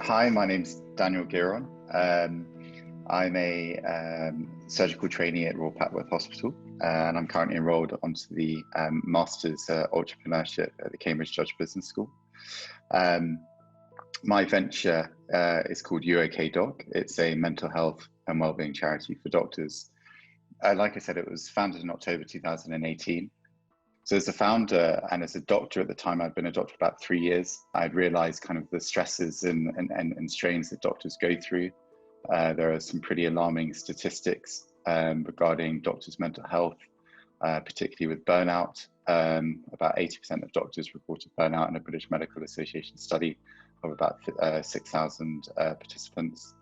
Hi, my name's Daniel Gearon. I'm a surgical trainee at Royal Papworth Hospital, and I'm currently enrolled onto the Masters Entrepreneurship at the Cambridge Judge Business School. My venture is called You OK Doc. It's a mental health and wellbeing charity for doctors. Like I said, it was founded in October 2018. So as a founder and as a doctor at the time, I'd been a doctor for about 3 years. I'd realized kind of the stresses and strains that doctors go through. There are some pretty alarming statistics regarding doctors' mental health, particularly with burnout. About 80% of doctors reported burnout in a British Medical Association study of about 6,000 participants.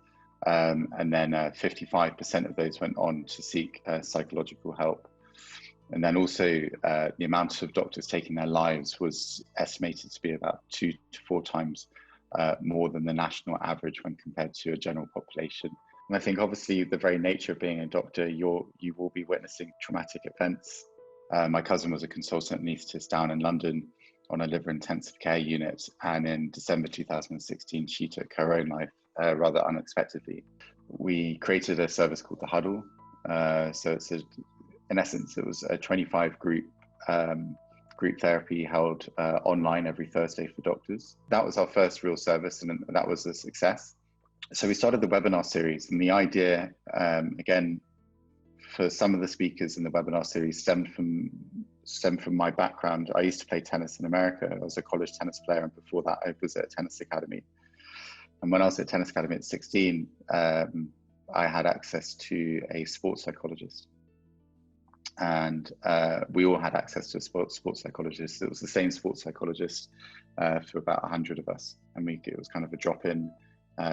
And then 55% of those went on to seek psychological help. And then also the amount of doctors taking their lives was estimated to be about 2 to 4 times more than the national average when compared to a general population. And I think obviously the very nature of being a doctor, you will be witnessing traumatic events. My cousin was a consultant anaesthetist down in London on a liver intensive care unit, and in December 2016 she took her own life rather unexpectedly. We created a service called the Huddle. So in essence, it was a 25 group therapy held online every Thursday for doctors. That was our first real service, and that was a success. So we started the webinar series, and the idea, again, for some of the speakers in the webinar series stemmed from my background. I used to play tennis in America. I was a college tennis player, and before that I was at a tennis academy. And when I was at tennis academy at 16, I had access to a sports psychologist. And we all had access to a sports psychologist. It was the same sports psychologist for about 100 of us. And it was kind of a drop-in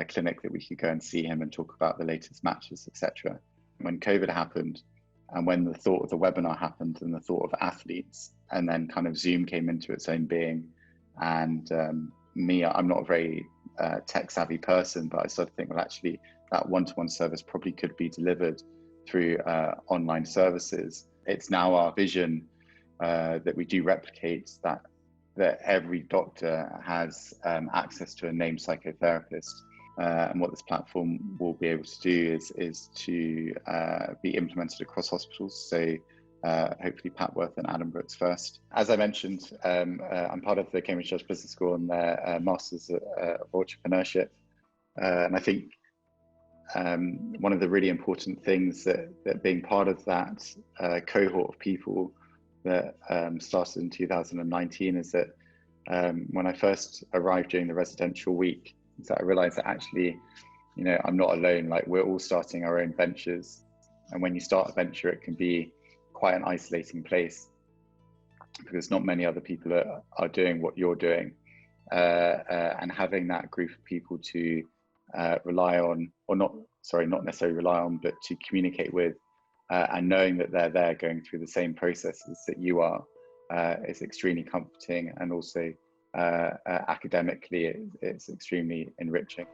clinic that we could go and see him and talk about the latest matches, etc. When COVID happened, and when the thought of the webinar happened, and the thought of athletes, and then kind of Zoom came into its own being, and me, I'm not a very tech-savvy person, but I started to think, well, actually, that one-to-one service probably could be delivered through online services. It's now our vision that we do replicate that every doctor has access to a named psychotherapist. And what this platform will be able to do is to be implemented across hospitals. So hopefully Papworth and Adam Brooks first. As I mentioned, I'm part of the Cambridge Judge Business School and their Masters of Entrepreneurship. And I think one of the really important things that being part of that cohort of people that started in 2019 is that when I first arrived during the residential week, so I realized that actually, I'm not alone. Like, we're all starting our own ventures. And when you start a venture, it can be quite an isolating place because not many other people are doing what you're doing. And having that group of people to rely on, or not necessarily rely on, but to communicate with, and knowing that they're there going through the same processes that you are, is extremely comforting, and also academically it's extremely enriching.